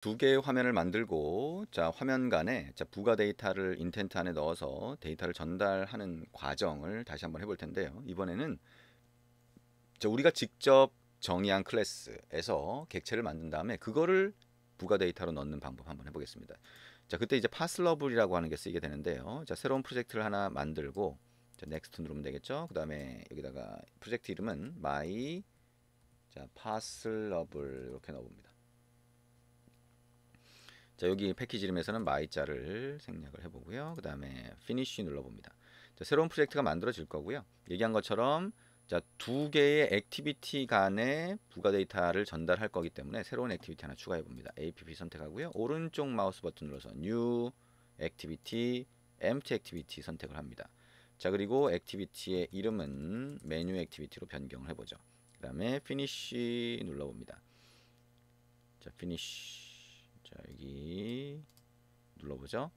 두 개의 화면을 만들고 자 화면 간에 자 부가 데이터를 인텐트 안에 넣어서 데이터를 전달하는 과정을 다시 한번 해볼 텐데요. 이번에는 자 우리가 직접 정의한 클래스에서 객체를 만든 다음에 그거를 부가 데이터로 넣는 방법 한번 해보겠습니다. 자 그때 이제 파슬러블이라고 하는 게 쓰이게 되는데요. 자 새로운 프로젝트를 하나 만들고 자 넥스트 누르면 되겠죠. 그 다음에 여기다가 프로젝트 이름은 my 자 파슬러블 이렇게 넣어봅니다. 자 여기 패키지 이름에서는 마이자를 생략을 해보고요. 그 다음에 피니쉬 눌러봅니다. 자, 새로운 프로젝트가 만들어질 거고요. 얘기한 것처럼 자, 두 개의 액티비티 간의 부가 데이터를 전달할 거기 때문에 새로운 액티비티 하나 추가해 봅니다. APP 선택하고요. 오른쪽 마우스 버튼 눌러서 New Activity, Empty Activity 선택을 합니다. 자 그리고 액티비티의 이름은 메뉴 액티비티로 변경을 해보죠. 그 다음에 Finish 눌러봅니다. 자 Finish 자 여기 눌러보죠.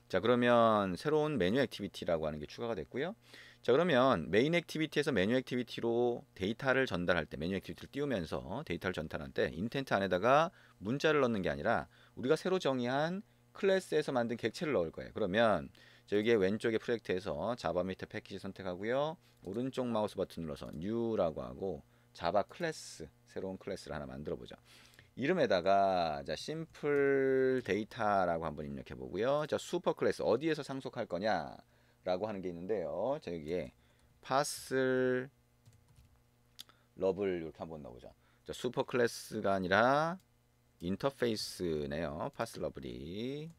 자 그러면 새로운 메뉴 액티비티라고 하는 게 추가가 됐고요. 자 그러면 메인 액티비티에서 메뉴 액티비티로 데이터를 전달할 때 메뉴 액티비티를 띄우면서 데이터를 전달할 때 인텐트 안에다가 문자를 넣는 게 아니라 우리가 새로 정의한 클래스에서 만든 객체를 넣을 거예요. 그러면 자 여기에 왼쪽에 프로젝트에서 자바 밑에 패키지 선택하고요. 오른쪽 마우스 버튼 눌러서 New라고 하고 자바 클래스 새로운 클래스를 하나 만들어 보죠. 이름에다가 자 심플 데이터라고 한번 입력해 보고요. 자 슈퍼 클래스 어디에서 상속할 거냐라고 하는 게 있는데요. 자 여기에 파슬 러블 이렇게 한번 넣어보죠. 자 슈퍼 클래스가 아니라 인터페이스네요. 파슬 러블이.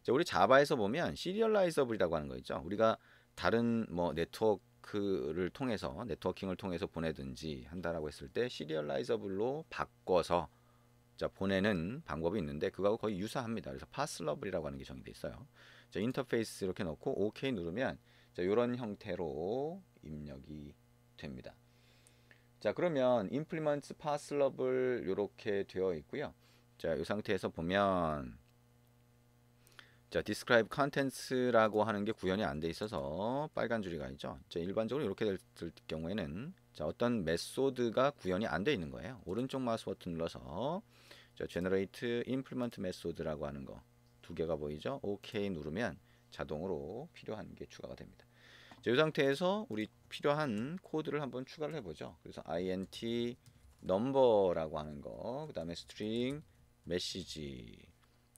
자 우리 자바에서 보면 시리얼라이저블이라고 하는 거 있죠. 우리가 다른 뭐 네트워크를 통해서 네트워킹을 통해서 보내든지 한다라고 했을 때 시리얼라이저블로 바꿔서 자 보내는 방법이 있는데 그거하고 거의 유사합니다. 그래서 파슬러블이라고 하는 게 정의되어 있어요. 자 인터페이스 이렇게 넣고 OK 누르면 자 이런 형태로 입력이 됩니다. 자 그러면 implement parseable 이렇게 되어 있고요. 자이 상태에서 보면 자 describe contents라고 하는 게 구현이 안 돼 있어서 빨간 줄이 가 있죠. 자 일반적으로 이렇게 될 경우에는 자 어떤 메소드가 구현이 안 돼 있는 거예요. 오른쪽 마우스 버튼 눌러서 자, generate implement method라고 하는 거 두 개가 보이죠? OK 누르면 자동으로 필요한 게 추가가 됩니다. 자, 이 상태에서 우리 필요한 코드를 한번 추가를 해보죠. 그래서 int number라고 하는 거, 그 다음에 string message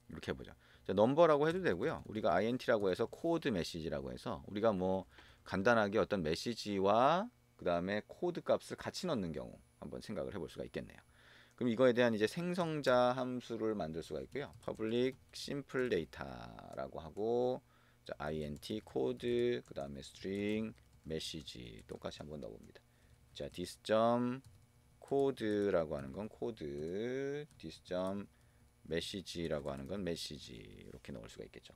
이렇게 해보죠. 자, number라고 해도 되고요. 우리가 int라고 해서 코드 메시지라고 해서 우리가 뭐 간단하게 어떤 메시지와 그 다음에 코드 값을 같이 넣는 경우 한번 생각을 해볼 수가 있겠네요. 그럼 이거에 대한 이제 생성자 함수를 만들 수가 있고요. public simple data라고 하고 자, int 코드 그 다음에 string message 똑같이 한번 넣어봅니다. 자 this code라고 하는 건 코드 this message라고 하는 건 메시지 이렇게 넣을 수가 있겠죠.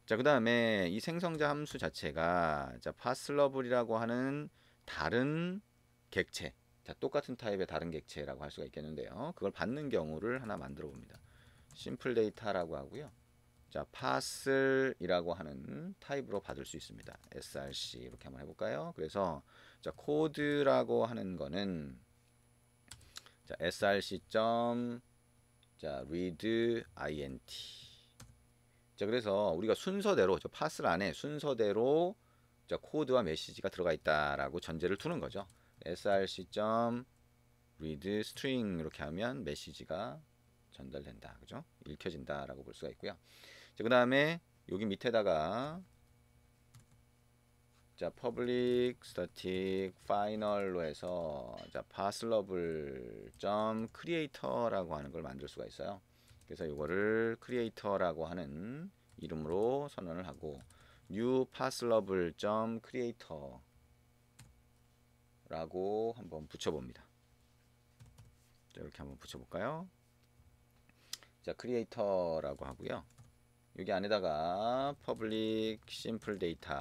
자, 그 다음에 이 생성자 함수 자체가 자, 파슬러블이라고 하는 다른 객체 자, 똑같은 타입의 다른 객체라고 할 수가 있겠는데요. 그걸 받는 경우를 하나 만들어 봅니다. 심플 데이터라고 하고요. 자, parsel이라고 하는 타입으로 받을 수 있습니다. src 이렇게 한번 해볼까요? 그래서 자, 코드라고 하는 거는 자, src 자, read int 자 그래서 우리가 순서대로 저 파슬 안에 순서대로 자 코드와 메시지가 들어가 있다라고 전제를 두는 거죠. src read string 이렇게 하면 메시지가 전달된다, 그죠? 읽혀진다라고 볼 수가 있고요. 자 그다음에 여기 밑에다가 자 public static final로 해서 자 parseable creator라고 하는 걸 만들 수가 있어요. 그래서 이거를 creator라고 하는 이름으로 선언을 하고 new parseable creator라고 한번 붙여봅니다. 자, 이렇게 한번 붙여볼까요? 자 creator라고 하고요. 여기 안에다가 public simple data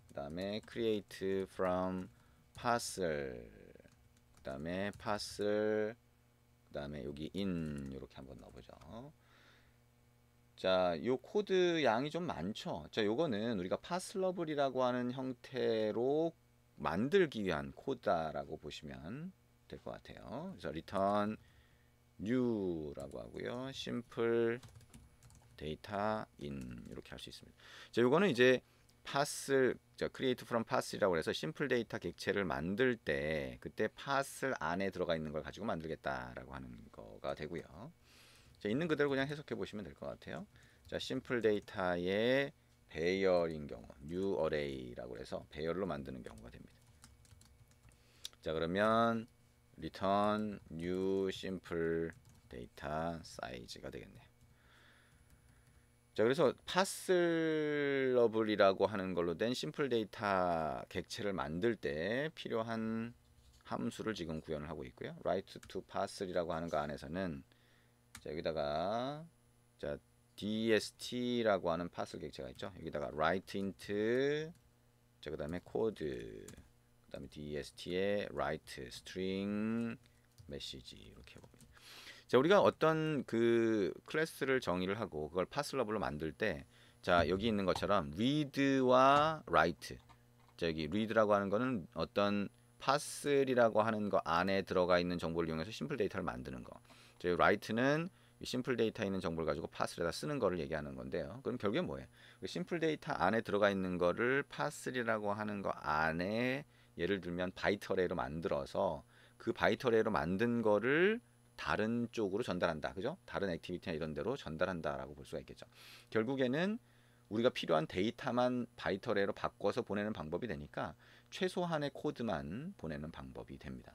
그 다음에 create from parcel 그 다음에 parcel 그 다음에 여기 in 이렇게 한번 넣어보죠. 자, 요 코드 양이 좀 많죠. 자, 요거는 우리가 파슬러블이라고 하는 형태로 만들기 위한 코드라고 보시면 될 것 같아요. 그래서 return new라고 하고요. simple data in 이렇게 할 수 있습니다. 자, 요거는 이제 pass, create from pass이라고 해서 simple data 객체를 만들 때 그때 pass 안에 들어가 있는 걸 가지고 만들겠다라고 하는 거가 되고요. 자, 있는 그대로 그냥 해석해 보시면 될 것 같아요. 자, simple data의 배열인 경우 new array라고 해서 배열로 만드는 경우가 됩니다. 자, 그러면 return new simple data size가 되겠네요. 자, 그래서 파슬러블이라고 하는 걸로 된 심플 데이터 객체를 만들 때 필요한 함수를 지금 구현을 하고 있고요. write to parse이라고 하는 거 안에서는 자, 여기다가 자, dst라고 하는 파슬 객체가 있죠. 여기다가 write int 자, 그다음에 코드 그다음에 dst의 write string message 이렇게 해봅니다. 자, 우리가 어떤 그 클래스를 정의를 하고 그걸 파슬러블로 만들 때 자, 여기 있는 것처럼 read와 write 자, 여기 read라고 하는 거는 어떤 파슬이라고 하는 거 안에 들어가 있는 정보를 이용해서 심플 데이터를 만드는 거. 자, write는 심플 데이터에 있는 정보를 가지고 파슬에다 쓰는 거를 얘기하는 건데요. 그럼 결국에 뭐예요? 심플 데이터 안에 들어가 있는 거를 파슬이라고 하는 거 안에 예를 들면 바이트 어레이로 만들어서 그 바이트 어레이로 만든 거를 다른 쪽으로 전달한다. 그죠? 다른 액티비티나 이런 데로 전달한다라고 볼 수가 있겠죠. 결국에는 우리가 필요한 데이터만 바이트 어레이로 바꿔서 보내는 방법이 되니까 최소한의 코드만 보내는 방법이 됩니다.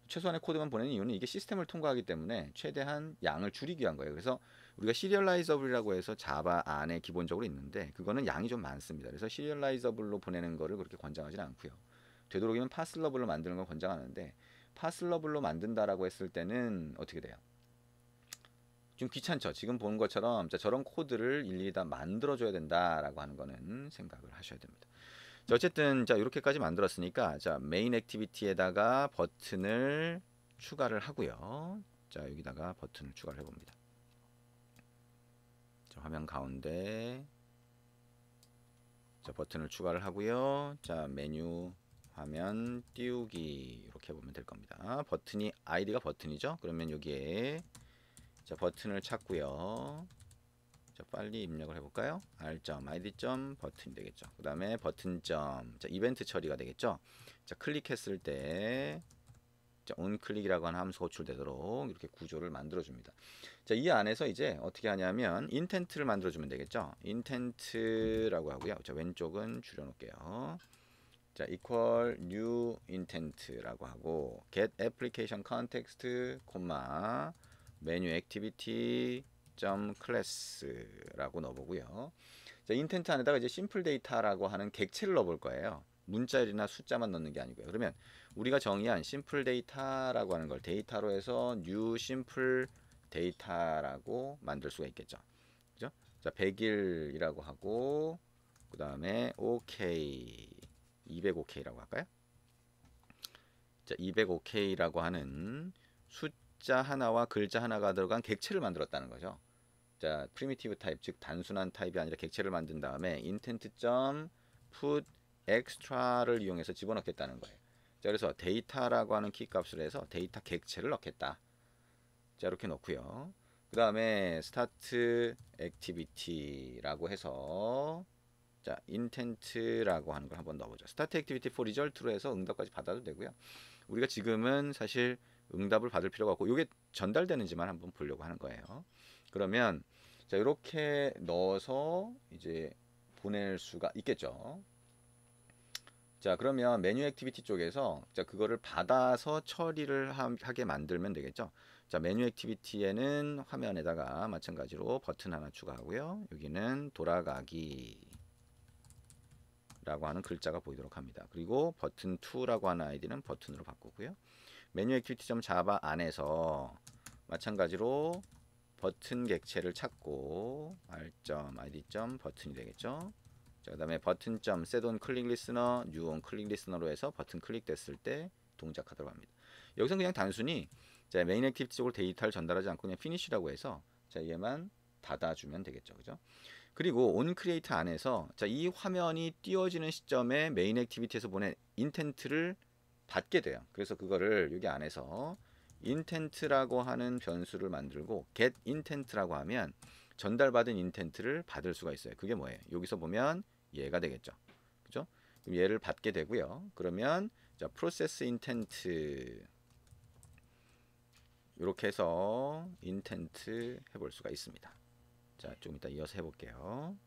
최소한의 코드만 보내는 이유는 이게 시스템을 통과하기 때문에 최대한 양을 줄이기 위한 거예요. 그래서 우리가 시리얼라이저블이라고 해서 자바 안에 기본적으로 있는데 그거는 양이 좀 많습니다. 그래서 시리얼라이저블로 보내는 거를 그렇게 권장하지는 않고요. 되도록이면 파슬러블로 만드는 걸 권장하는데 파슬러블로 만든다라고 했을 때는 어떻게 돼요? 좀 귀찮죠. 지금 보는 것처럼 저런 코드를 일일이 다 만들어줘야 된다라고 하는 거는 생각을 하셔야 됩니다. 자, 어쨌든 자 이렇게까지 만들었으니까 자 메인 액티비티에다가 버튼을 추가를 하고요. 자 여기다가 버튼을 추가를 해봅니다. 자, 화면 가운데 자 버튼을 추가를 하고요. 자 메뉴 화면 띄우기 이렇게 보면 될 겁니다. 버튼이 아이디가 버튼이죠. 그러면 여기에 자 버튼을 찾고요. 자 빨리 입력을 해볼까요? r.id. 버튼이 되겠죠. 그 다음에 버튼 자 이벤트 처리가 되겠죠. 자 클릭했을 때 자, onClick이라고 하는 함수 호출되도록 이렇게 구조를 만들어줍니다. 자, 이 안에서 이제 어떻게 하냐면 intent를 만들어주면 되겠죠. intent라고 하고요. 자, 왼쪽은 줄여놓을게요. 자, equal new intent라고 하고 get application context, menu activity class라고 넣어보고요. 자, 인텐트 안에다가 이제 심플 데이터라고 하는 객체를 넣어볼 거예요. 문자열이나 숫자만 넣는 게 아니고요. 그러면 우리가 정의한 심플 데이터라고 하는 걸 데이터로 해서 new simple 데이터라고 만들 수가 있겠죠. 그죠? 자, 100일이라고 하고 그 다음에 OK 205K라고 할까요? 자, 205K라고 하는 숫자 하나와 글자 하나가 들어간 객체를 만들었다는 거죠. 자, 프리미티브 타입 즉 단순한 타입이 아니라 객체를 만든 다음에 intent.put extra를 이용해서 집어넣겠다는 거예요. 자, 그래서 데이터라고 하는 키 값을 해서 데이터 객체를 넣겠다. 자, 이렇게 넣고요. 그 다음에 start activity라고 해서 자, intent라고 하는 걸 한번 넣어보죠. start activity for result로 해서 응답까지 받아도 되고요. 우리가 지금은 사실 응답을 받을 필요가 없고 이게 전달되는지만 한번 보려고 하는 거예요. 그러면 자 이렇게 넣어서 이제 보낼 수가 있겠죠. 자 그러면 메뉴 액티비티 쪽에서 자 그거를 받아서 처리를 하게 만들면 되겠죠. 자 메뉴 액티비티에는 화면에다가 마찬가지로 버튼 하나 추가하고요. 여기는 돌아가기 라고 하는 글자가 보이도록 합니다. 그리고 버튼 2라고 하는 아이디는 버튼으로 바꾸고요. 메뉴 액티비티.java 안에서 마찬가지로 버튼 객체를 찾고 r.id. 버튼이 되겠죠. 자, 그 다음에 버튼 set on click listener, new on click listener로 해서 버튼 클릭됐을 때 동작하도록 합니다. 여기서 그냥 단순히 자, 메인 액티비티 쪽으로 데이터를 전달하지 않고 그냥 finish라고 해서 자, 얘만 닫아주면 되겠죠. 그죠? 그리고 onCreate 안에서 자, 이 화면이 띄워지는 시점에 메인 액티비티에서 보낸 인텐트를 받게 돼요. 그래서 그거를 여기 안에서 intent라고 하는 변수를 만들고 get intent라고 하면 전달받은 intent를 받을 수가 있어요. 그게 뭐예요? 여기서 보면 얘가 되겠죠. 그죠? 그럼 얘를 받게 되고요. 그러면 자, process intent 이렇게 해서 intent 해볼 수가 있습니다. 자, 좀 이따 이어서 해볼게요.